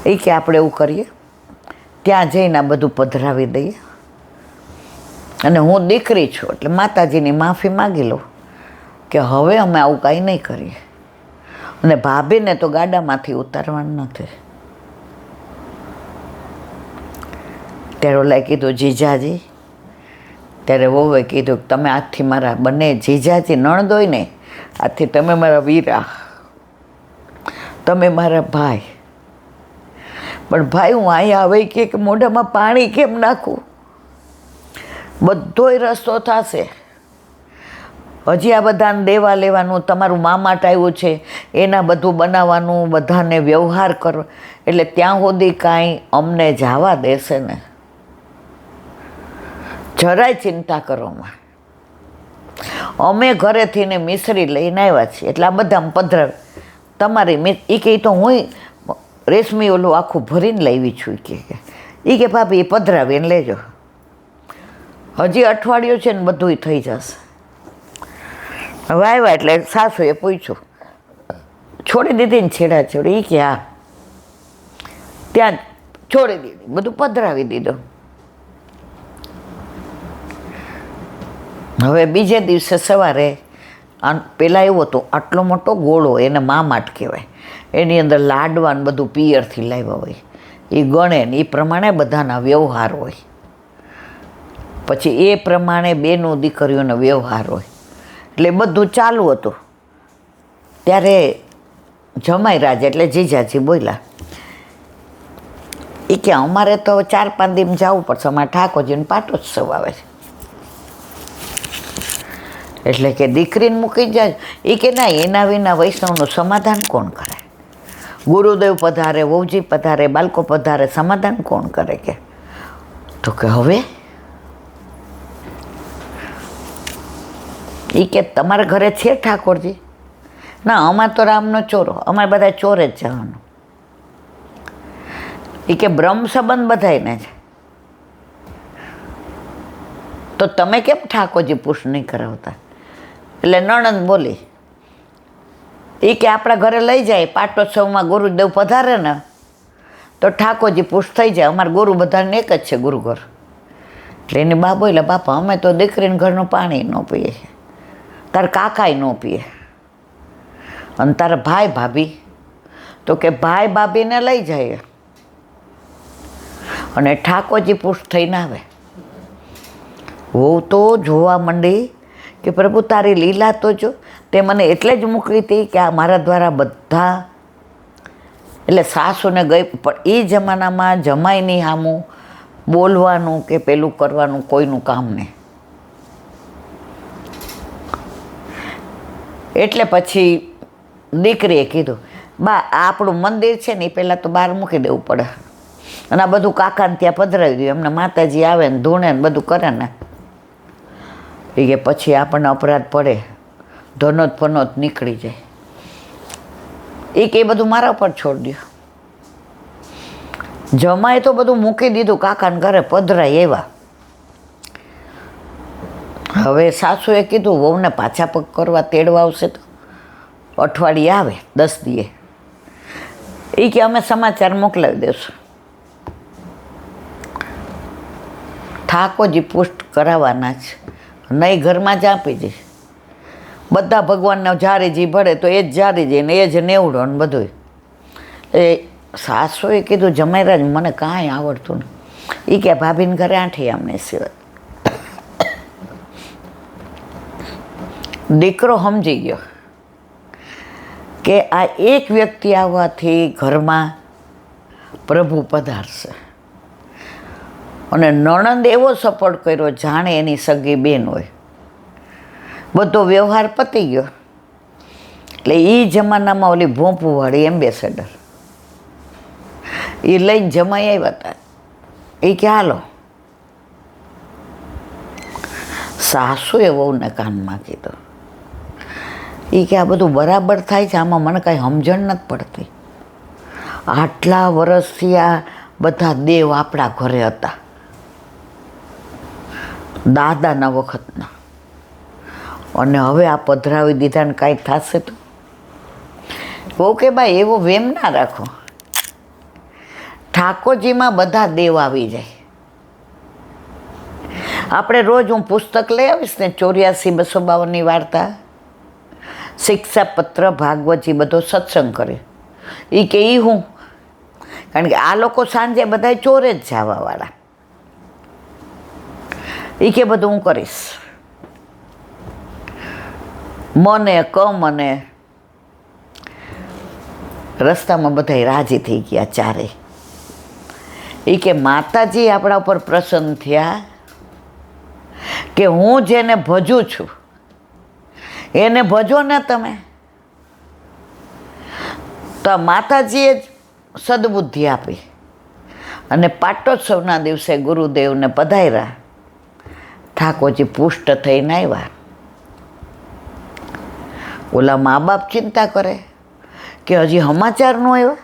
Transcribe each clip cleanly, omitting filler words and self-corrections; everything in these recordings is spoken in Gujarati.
એ કે આપણે એવું કરીએ, ત્યાં જઈને આ બધું પધરાવી દઈએ, અને હું દીકરી છું એટલે માતાજીની માફી માગી લઉં કે હવે અમે આવું કાંઈ નહીં કરીએ, અને ભાભીને તો ગાડામાંથી ઉતારવાનું નથી. ત્યારે ઓલાએ કીધું જીજાજી, ત્યારે વહુએ કીધું કે તમે આજથી મારા બંને જીજાજી નણંદોય ને, આજથી તમે મારા વીરા, તમે મારા ભાઈ. પણ ભાઈ હું અહીંયા આવે કે મોઢામાં પાણી કેમ નાખું, બધોય રસ્તો થશે. હજી આ બધાને દેવા લેવાનું, તમારું મામાટ આવ્યું છે એના બધું બનાવવાનું, બધાને વ્યવહાર કરવો, એટલે ત્યાં સુધી કાંઈ અમને જવા દેશે ને? જરાય ચિંતા કરોમાં. અમે ઘરેથી ને મિશ્રી લઈને આવ્યા છીએ એટલે આ બધા પધરાવે. તમારી એ કે તો હું રેશમી ઓલું આખું ભરીને લાવી છું કે ભાભી એ પધરાવીને લેજો. હજી અઠવાડિયું છે ને બધું થઈ જશે. હવે આવ્યા એટલે સાસુએ પૂછ્યું, છોડી દીધી ને છેડા છોડી? એ કે હા, ત્યાં છોડી દીધી, બધું પધરાવી દીધું. હવે બીજે દિવસે સવારે પહેલાં એવું હતું, આટલો મોટો ગોળો, એને મામાટ કહેવાય, એની અંદર લાડવાન બધું પિયરથી લાવ્યા હોય, એ ગણે ને એ પ્રમાણે બધાના વ્યવહાર હોય. પછી એ પ્રમાણે બેનું દીકરીઓનો વ્યવહાર હોય, એટલે બધું ચાલુ હતું. ત્યારે જમાઈ રાજ એટલે જીજાજી બોલ્યા, એ કે અમારે તો 4-5 દિન જવું પડશે, અમારે ઠાકોરજીનો પાટોત્સવ આવે છે. એટલે કે દીકરીને મૂકી જાય. એ કે ના, એના વિના વૈષ્ણવનું સમાધાન કોણ કરે? ગુરુદેવ પધારે, વહુજી પધારે, બાળકો પધારે, સમાધાન કોણ કરે? કે તો કે હવે એ કે તમારા ઘરે છે ઠાકોરજી? ના, અમારે તો રામનો ચોરો, અમારે બધા ચોરે જ જવાનું. એ કે બ્રહ્મ સંબંધ બધાયને છે, તો તમે કેમ ઠાકોરજી પુષ્ટ નહીં કરાવતા? એટલે નણંદ બોલી, એ કે આપણા ઘરે લઈ જાય પાટોત્સવમાં ગુરુદેવ પધારે ને તો ઠાકોરજી પુષ્ટ થઈ જાય, અમારા ગુરુ બધાને એક જ છે ગુરુ ઘર. એટલે એની બા બોલ્યા, બાપા અમે તો દીકરીને ઘરનું પાણી ન પીએ, તારા કાકાય ન પીએ, અને તારા ભાઈ ભાભી? તો કે ભાઈ ભાભીને લઈ જાય અને ઠાકોરજી પુષ્ટ થઈને આવે. વહુ તો જોવા માંડી કે પ્રભુ તારી લીલા તો જો, તે મને એટલે જ મોકલી હતી કે આ મારા દ્વારા બધા, એટલે સાસુને ગઈ. પણ એ જમાનામાં જમાઈની સામું બોલવાનું કે પેલું કરવાનું કોઈનું કામ નહીં. એટલે પછી દીકરીએ કીધું, બા આપણું મંદિર છે ને એ પહેલાં તો બહાર મૂકી દેવું પડે, અને આ બધું કાકાને ત્યાં પધરાવી દઉં, એમને માતાજી આવે ને ધૂણે ને બધું કરે ને. એ કે પછી આપણને અપરાધ પડે, ધનોત ફનોત નીકળી જાય. એ કે બધું મારા ઉપર છોડી દો. જમાએ તો બધું મૂકી દીધું, કાકાને ઘરે પધરાય એવા. હવે સાસુએ કીધું વહુને પાછા પગ કરવા તેડવા આવશે તો અઠવાડિયે આવે 10 દીએ. એ કે અમે સમાચાર મોકલાવી દઈશું, ઠાકોરજી પુષ્ટ કરાવવાના છે, નહીં ઘરમાં જ આપી જઈશ. બધા ભગવાનના જારીજી ભળે તો એ જ જારીજી ને એ જ નેવડો ને બધું. એ સાસુએ કીધું જમાઈરાજ મને કાંઈ આવડતું નહીં. એ કે ભાભીને ઘરે આંઠી અમને સિવાય. દીકરો સમજી ગયો કે આ એક વ્યક્તિ આવવાથી ઘરમાં પ્રભુ પધારશે, અને નણંદ એવો સપોર્ટ કર્યો જાણે એની સગી બેન હોય. બધો વ્યવહાર પતી ગયો. એટલે એ જમાનામાં ઓલી ભોંપુવાળી એમ્બેસેડર એ લઈને જમાઈ આવ્યા હતા. એ કે હાલો. સાસુએ વહુને કાનમાં કીધું, એ કે આ બધું બરાબર થાય છે, આમાં મને કાંઈ સમજણ નથી પડતી. આટલા વર્ષથી આ બધા દેવ આપણા ઘરે હતા, દાદાના વખતના, અને હવે આ પધરાવી દીધા ને કાંઈ થશે તો? બહુ કે ભાઈ એવો વેમ ના રાખો. ઠાકોરજીમાં બધા દેવ આવી જાય. આપણે રોજ હું પુસ્તક લઈ આવીશ ને 84-252 વાર્તા, શિક્ષાપત્ર, ભાગવતજી બધો સત્સંગ કરે. એ કે એ હું, કારણ કે આ લોકો સાંજે બધા ચોરે જ જવાવાળા. એ કે બધું હું કરીશ. મને કમને રસ્તામાં બધા રાજી થઈ ગયા ચારે. એ કે માતાજી આપણા ઉપર પ્રસન્ન થયા કે હું જેને ભજું છું એને ભજો ને તમે. તો માતાજીએ જ સદબુદ્ધિ આપી અને પાટોત્સવના દિવસે ગુરુદેવને પધાર્યા. ઠાકોરજી પુષ્ટ થઈને આવ્યા. ઓલા મા બાપ ચિંતા કરે કે હજી સમાચાર ન આવ્યા,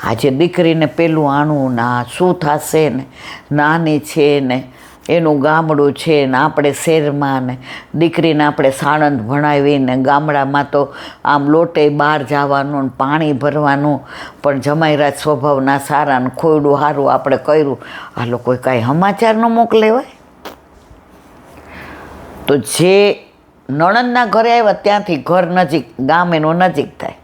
આજે દીકરીને પેલું આણું ના શું થશે ને, નાની છે ને એનું ગામડું છે ને આપણે શહેરમાં ને દીકરીને આપણે સાણંદ ભણાવીને ગામડામાં તો આમ લોટે બહાર જવાનું ને પાણી ભરવાનું, પણ જમાઈરાજ સ્વભાવના સારા ને ખોયડું સારું આપણે કર્યું. આ લોકોએ કાંઈ સમાચાર ન મોકલેવાય. તો જે નણંદના ઘરે આવ્યા ત્યાંથી ઘર નજીક, ગામ એનું નજીક થાય.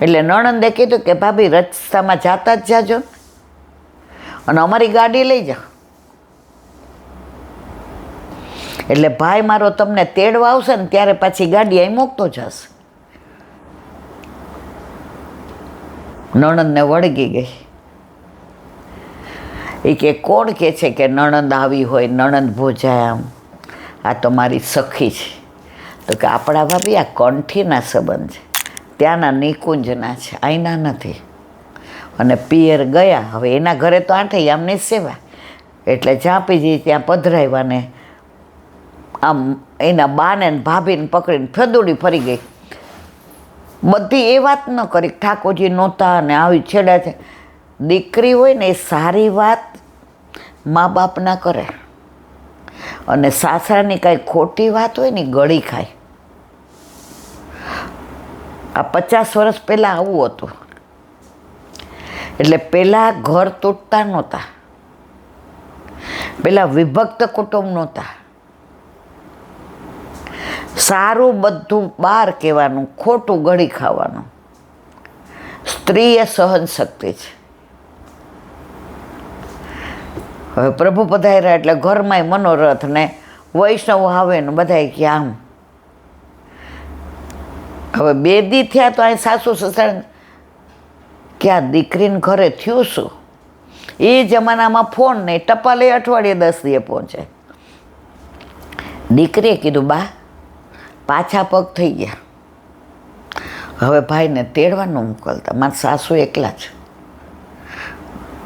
એટલે નણંદે કીધું કે ભાભી રસ્તામાં જાતા જ જાજો અને અમારી ગાડી લઈ જાઓ. એટલે ભાઈ મારો તમને તેડવા આવશે ને ત્યારે પાછી ગાડી અહીં મૂકતો જશે. નણંદને વળગી ગઈ. એ કે કોણ કે છે કે નણંદ આવી હોય, નણંદ ભોજાય આમ? આ તો મારી સખી છે. તો કે આપણા ભાભી આ કંઠીના સંબંધ છે, ત્યાંના નિકુંજના છે, અહીંના નથી. અને પિયર ગયા. હવે એના ઘરે તો આઠે આમની સેવા, એટલે ચાંપીજી ત્યાં પધરાવ્યા ને આમ એના બાને ને ભાભીને પકડીને ફદુડી ફરી ગઈ. બધી એ વાત ન કરી ઠાકોરજી નહોતા ને આવી છેડા છે. દીકરી હોય ને એ સારી વાત મા બાપ ના કરે, અને સાસરાની કાંઈ ખોટી વાત હોય ને ગળી ખાય. આ 50 વર્ષ પહેલાં આવું હતું. એટલે પહેલાં ઘર તૂટતા નહોતા, પહેલાં વિભક્ત કુટુંબ નહોતા. સારું બધું બહાર કહેવાનું, ખોટું ગળી ખાવાનું. સ્ત્રીએ સહન શક્તિ છે. હવે પ્રભુ પધાર્યા એટલે ઘરમાંય મનોરથ ને વૈષ્ણવ આવે ને બધાય કે આમ. હવે 2 દી થયા તો અહીં સાસુ સસરા કે આ દીકરીને ઘરે થયું શું? એ જમાનામાં ફોન નહીં, ટપાલે અઠવાડિયે 10 દીએ પહોંચે. દીકરીએ કીધું બા પાછા પગ થઈ ગયા, હવે ભાઈને તેડવાનું મોકલતા, મારા સાસુ એકલા છે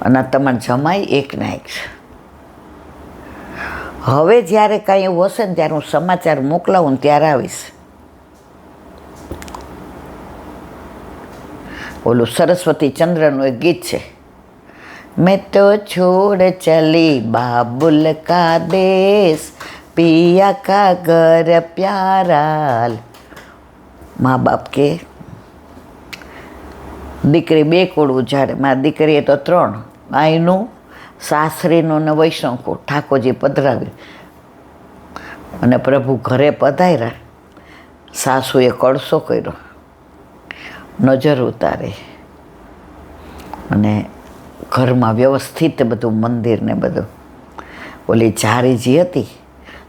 અને તમારા જમાઈ એકના એક છે. હવે જ્યારે કાંઈ એવું હશે ને ત્યારે હું સમાચાર મોકલાવું ને ત્યારે આવીશ. ઓલું સરસ્વતી ચંદ્રનું એક ગીત છે, મેં તો છોડ ચલી બાબુલ કા દેશ, પિયા કા ઘર પ્યારા. મા બાપ કે દીકરી 2 કુળ ઉજાડે, મારી દીકરીએ તો 3, અહીંનું સાસરીનું ને વૈષ્ણવ કુળ. ઠાકોરજી પધરાવી અને પ્રભુ ઘરે પધાર્યા. સાસુએ કળશો કર્યો, નજર ઉતારે અને ઘરમાં વ્યવસ્થિત બધું મંદિર ને બધું. ઓલી જારીજી હતી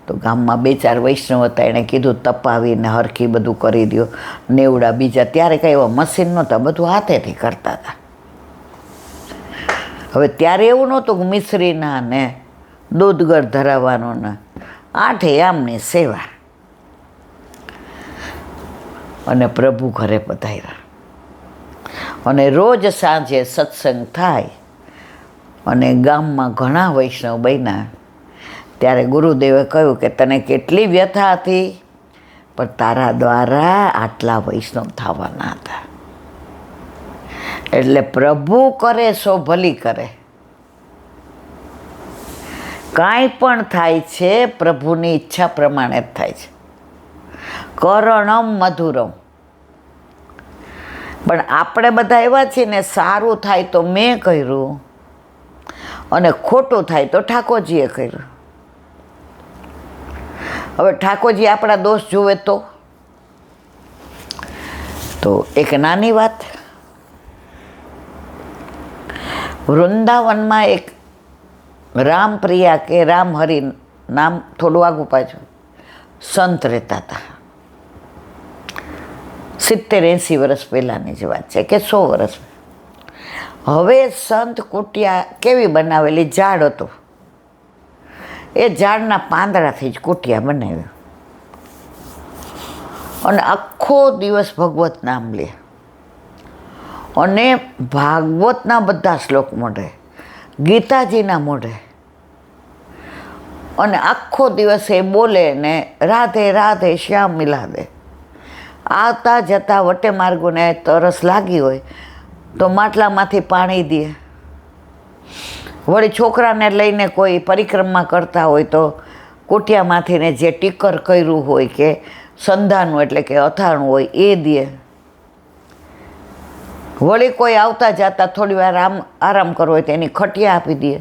તો ગામમાં 2-4 વૈષ્ણવ હતા, એણે કીધું તપાવીને હરખી બધું કરી દો. નેવડા બીજા, ત્યારે કાંઈ એવા મશીન નહોતા, બધું હાથેથી કરતા હતા. હવે ત્યારે એવું નહોતું કે મિશ્રીના ને દૂધગર ધરાવવાનું ને, આઠે આમની સેવા. અને પ્રભુ ઘરે પધાર્યા અને રોજ સાંજે સત્સંગ થાય અને ગામમાં ઘણા વૈષ્ણવ બન્યા. ત્યારે ગુરુદેવે કહ્યું કે તને કેટલી વ્યથા હતી, પણ તારા દ્વારા આટલા વૈષ્ણવ થવાના હતા. એટલે પ્રભુ કરે સો ભલી કરે. કાંઈ પણ થાય છે પ્રભુની ઈચ્છા પ્રમાણે જ થાય છે. કરણમ મધુરમ. પણ આપણે બધા એવા છીએ ને, સારું થાય તો મેં કર્યું અને ખોટું થાય તો ઠાકોરજીએ કર્યું. હવે ઠાકોરજી આપણા દોષ જુએ તો એક નાની વાત, વૃંદાવનમાં એક રામપ્રિયા કે રામહરિ નામ થોડું આગું પાછું સંત રહેતા હતા. 70-80 વર્ષ પહેલાંની જ વાત છે કે 100 વર્ષ. હવે સંત કુટિયા કેવી બનાવેલી, ઝાડ હતું, એ ઝાડના પાંદડાથી જ કુટિયા બનાવ્યું અને આખો દિવસ ભગવત નામ લે અને ભાગવતના બધા શ્લોક મોઢે, ગીતાજીના મોઢે, અને આખો દિવસ એ બોલે ને રાધે રાધે શ્યામ મિલાદે. આવતા જતા વટે માર્ગોને તરસ લાગી હોય તો માટલામાંથી પાણી દે. વળી છોકરાને લઈને કોઈ પરિક્રમા કરતા હોય તો કુટિયામાંથીને જે ટીકર કર્યું હોય કે સંધાનું એટલે કે અથાણું હોય એ દે. વળી કોઈ આવતા જતા થોડી વાર આરામ કરવો હોય તો એની ખટિયા આપી દે.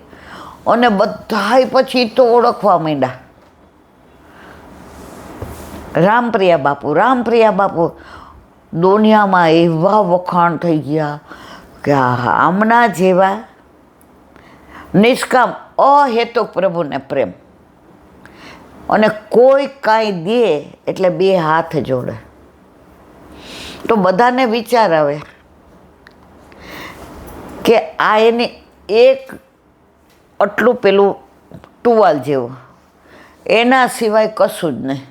અને બધાય પછી તો ઓળખવા માંડ્યા, રામપ્રિયા બાપુ, રામપ્રિયા બાપુ. દુનિયામાં એવા વખાણ થઈ ગયા કે આમના જેવા નિષ્કામ અહેતુક પ્રભુને પ્રેમ, અને કોઈ કાંઈ દે એટલે 2 હાથ જોડે. તો બધાને વિચાર આવે કે આ એની એક આટલું પેલું ટુવાલ જેવું, એના સિવાય કશું જ નહીં.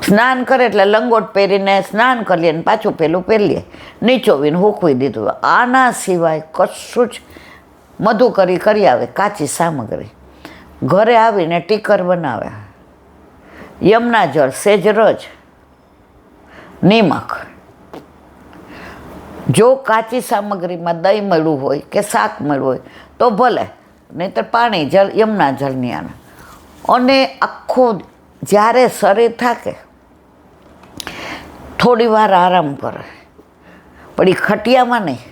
સ્નાન કરે એટલે લંગોટ પહેરીને સ્નાન કરીએ ને પાછું પેલું પહેરીએ, નીચોવીને હૂકવી દીધું. આના સિવાય કશું જ. મધુ કરી આવે, કાચી સામગ્રી, ઘરે આવીને ટીકર બનાવે, યમુના જળ, સેજરજ, નિમક. જો કાચી સામગ્રીમાં દહીં મળ્યું હોય કે શાક મળ્યું હોય તો ભલે, નહીંતર પાણી જળ, યમુના જળની આને. અને આખો જ્યારે શરીર થાકે થોડી વાર આરામ કરે, પણ એ ખટિયામાં નહીં,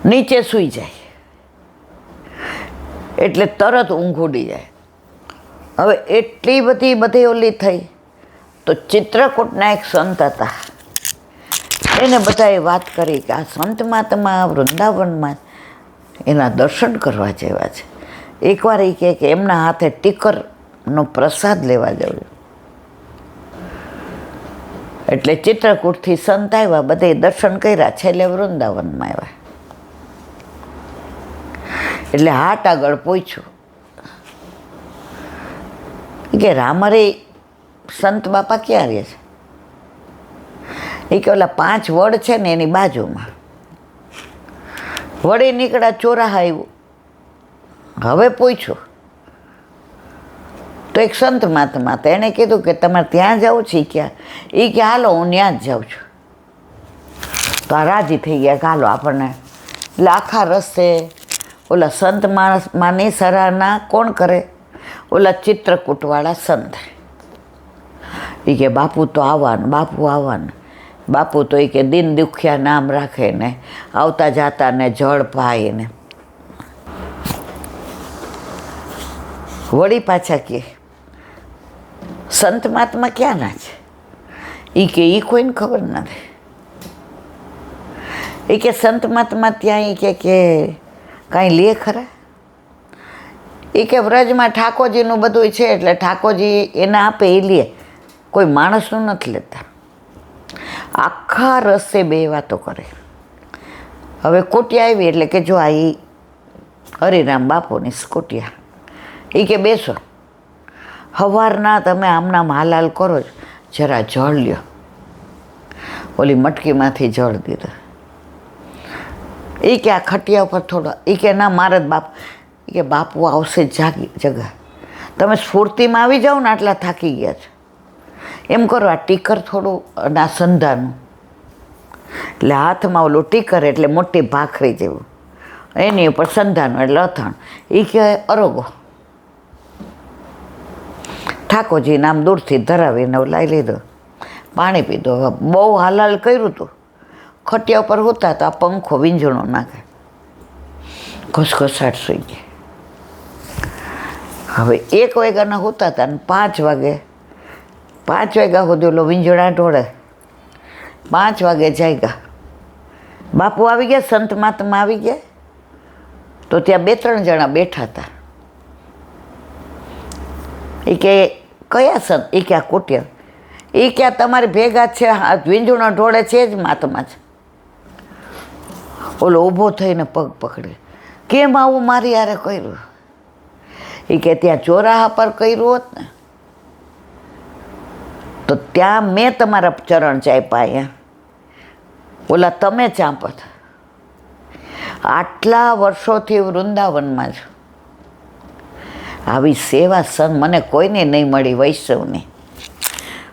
નીચે સૂઈ જાય એટલે તરત ઊંઘ ઉડી જાય. હવે એટલી બધી ઓલી થઈ તો ચિત્રકૂટના એક સંત હતા, એને બધાએ વાત કરી કે આ સંત મહાત્મા વૃંદાવનમાં એના દર્શન કરવા જેવા છે. એકવાર એ કહે કે એમના હાથે ટીકરનો પ્રસાદ લેવા જવું. એટલે ચિત્રકૂટથી સંત આવ્યા, બધે દર્શન કર્યા, છેલ્લે વૃંદાવનમાં આવ્યા. એટલે હાટ આગળ પૂછ્યું કે રામરે સંત બાપા ક્યાં રહે છે? એ કે ઓલા 5 વડ છે ને એની બાજુમાં. વળી નીકળ્યા, ચોરાહ આવ્યું. હવે પૂછ્યું તો એક સંત મહાત્મા હતા, એણે કીધું કે તમારે ત્યાં જવું છે ક્યાં? એ કે હાલો હું ત્યાં જ જાઉં છું. તો આ રાજી થઈ ગયા કે હાલો આપણને. એટલે આખા રસ્તે ઓલા સંત માની સરાહના કોણ કરે? ઓલા ચિત્રકૂટવાળા સંત. એ કે બાપુ તો આવવાનું, બાપુ આવવાનું. બાપુ તો એ કે દિન દુખ્યા નામ રાખે ને આવતા જાતા ને જળ પાય ને. વળી પાછા કે સંત મહાત્મા ક્યાંના છે? એ કે એ કોઈને ખબર નથી. એ કે સંત મહાત્મા ત્યાં એ કે કાંઈ લે ખરા? એ કે વ્રજમાં ઠાકોરજીનું બધું છે એટલે ઠાકોરજી એને આપે એ લે, કોઈ માણસનું નથી લેતા. આખા રસ્તે 2 વાતો કરે. હવે કુટિયા આવી એટલે કે જો આ એ હરિરામ બાપુની કુટિયા. એ કે બેસો, સવારના તમે આમના હાલાલ કરો, જરા જળ લ્યો. ઓલી મટકીમાંથી જળ દીધું. એ કે આ ખટિયા ઉપર થોડો. એ કે ના મારે જ બાપુ. એ કે બાપુ આવશે જગા, તમે સ્ફૂર્તિમાં આવી જાઓ ને, આટલા થાકી ગયા છે. એમ કરો આ ટીકર થોડું ના સંધાનું. એટલે હાથમાં ઓલું ટીકર એટલે મોટી ભાખરી જેવું, એની ઉપર સંધાનું એટલે અથાણ. એ કે અરોગો. ઠાકોરજી નામ દૂરથી ધરાવીને લાવી લીધો. પાણી પીધું. હવે બહુ હાલ કર્યું હતું, ખટિયા ઉપર હોતા તો આ પંખો વીંજણો નાખે, ઘસઘસાટ સુઈ ગયા. હવે 1 વાગ્યાના હોતા હતા ને 5 વાગ્યા સુધી ઓલો વીંજણા ઢોળે. 5 વાગે જાગ્યા. બાપુ આવી ગયા, સંત મહાત્મા આવી ગયા. તો ત્યાં 2-3 જણા બેઠા હતા. એ કે કયા સંત? એ કે આ કુટિયા. એ કે તમારી ભેગા છે, વીંજણો ઢોળે છે જ મહાત્મા છે. ઓલો ઊભો થઈને પગ પકડે, કેમ આવું મારી યારે કર્યું? એ કે ત્યાં ચોરાહા પર કર્યું હોત ને તો ત્યાં મેં તમારા ચરણ ચાપ્યા, અહીંયા ઓલા તમે ચાંપત. આટલા વર્ષોથી વૃંદાવનમાં છું, આવી સેવા સંત મને કોઈને નહીં મળી વૈષ્ણવની.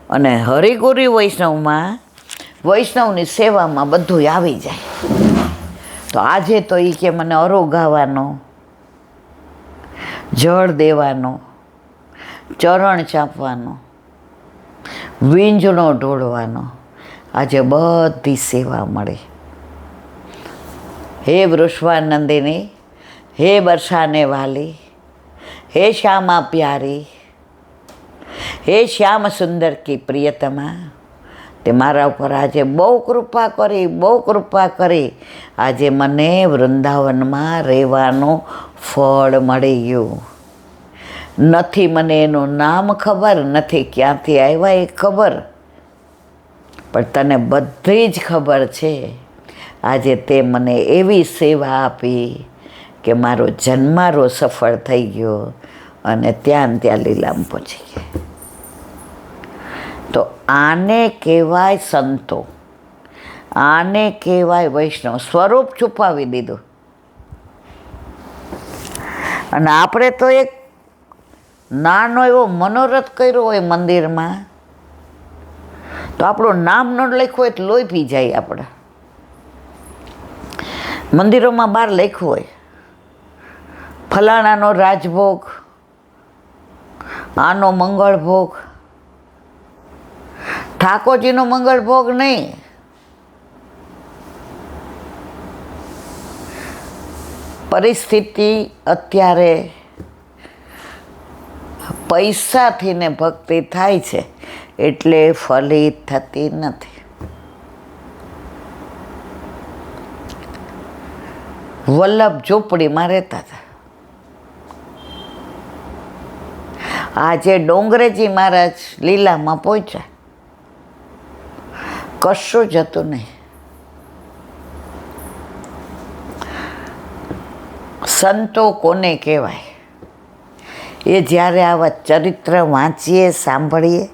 અને હરિગુરી વૈષ્ણવની સેવામાં બધું આવી જાય. તો આજે તો એ કે મને અરોગાવાનો, જળ દેવાનો, ચરણ ચાપવાનો, વીંજણો ઢોળવાનો, આજે બધી સેવા મળે. હે વૃષભાનંદિની, હે વર્ષાને વાલી, હે શ્યામા પ્યારી, હે શ્યામ સુંદર કી પ્રિયતમા, તે મારા ઉપર આજે બહુ કૃપા કરી આજે મને વૃંદાવનમાં રહેવાનું ફળ મળી ગયું. નથી મને એનું નામ ખબર, નથી ક્યાંથી આવ્યા એ ખબર, પણ તને બધી જ ખબર છે. આજે તે મને એવી સેવા આપી કે મારો જન્મારો સફળ થઈ ગયો અને ત્યાં લીલામ પહોંચી ગયા. તો આને કહેવાય સંતો, આને કહેવાય વૈષ્ણવ. સ્વરૂપ છુપાવી દીધું. અને આપણે તો એક નાનો એવો મનોરથ કર્યો હોય મંદિરમાં, તો આપણું નામ ન લખ્યું હોય તો લોહી પી જાય. આપણે મંદિરોમાં બહાર લખ્યું હોય ફલાણાનો રાજભોગ, આનો મંગળ ભોગ. ઠાકોરજીનો મંગળ ભોગ નહીં, પરિસ્થિતિ અત્યારે પૈસાથી ને ભક્તિ થાય છે એટલે ફલિત થતી નથી. વલ્લભ ઝૂંપડીમાં રહેતા હતા. આજે ડોંગરેજી મહારાજ લીલામાં પહોંચ્યા, કશું જ હતું નહીં. સંતો કોને કહેવાય? એ જ્યારે આવા ચરિત્ર વાંચીએ, સાંભળીએ,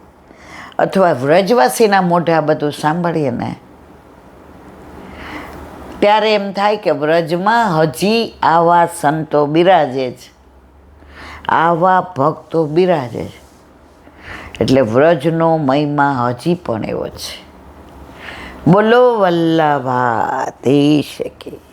અથવા વ્રજવાસીના મોઢે આ બધું સાંભળીએ ને, ત્યારે એમ થાય કે વ્રજમાં હજી આવા સંતો બિરાજે છે, આવા ભક્તો બિરાજે છે. એટલે વ્રજનો મહિમા હજી પણ એવો છે. બોલો વલ્લભાધીશ કી.